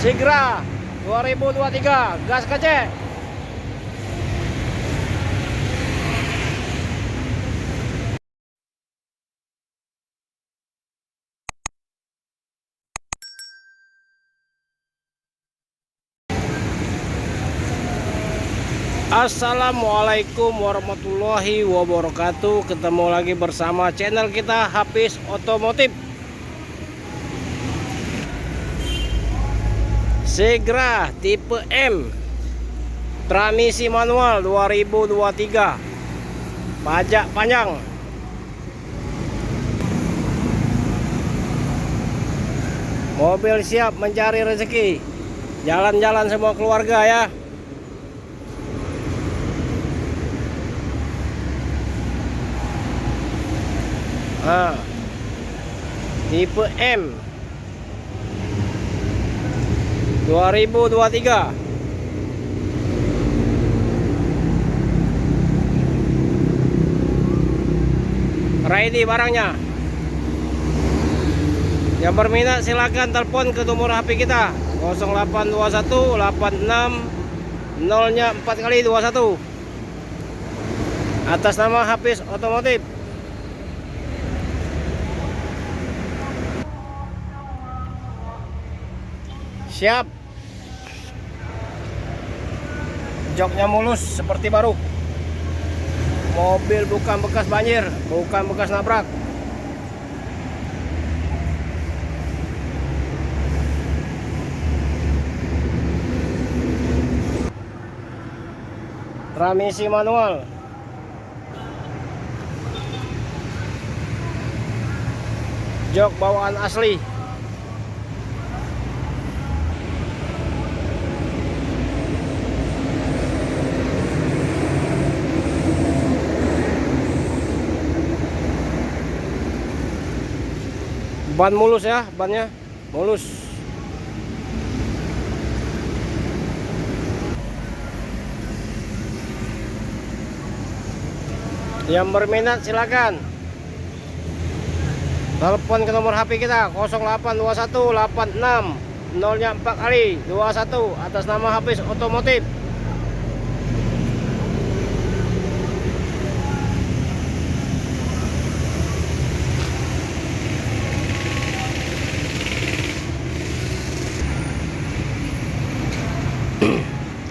Sigra 2023, gas kecek. Assalamualaikum warahmatullahi wabarakatuh. Ketemu lagi bersama channel kita Hafiz Otomotif. Sigra tipe M, transmisi manual 2023, pajak panjang. Mobil siap mencari rezeki, jalan-jalan semua keluarga ya. Nah, tipe M 2023. Ready barangnya. Yang berminat silakan telepon ke nomor HP kita 0821 86 0-nya 4 kali 21 atas nama Hafiz Otomotif. Siap, joknya mulus seperti baru. Mobil bukan bekas banjir, bukan bekas nabrak. Transmisi manual. Jok bawaan asli. Ban mulus ya, bannya mulus. Yang berminat silakan telepon ke nomor HP kita 0821 86 0-nya 4 kali 21 atas nama Hafiz Otomotif.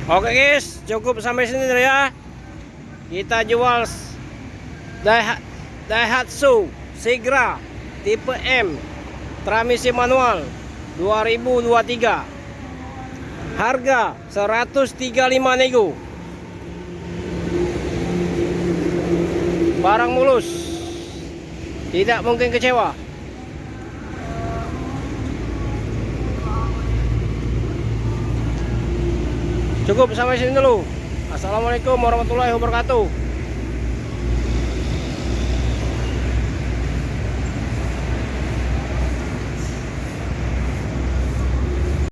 Oke guys, cukup sampai sini dulu ya. Kita jual Daihatsu Sigra tipe M, transmisi manual 2023. Harga 135 nego. Barang mulus, tidak mungkin kecewa. Cukup sampai sini dulu. Assalamualaikum warahmatullahi wabarakatuh.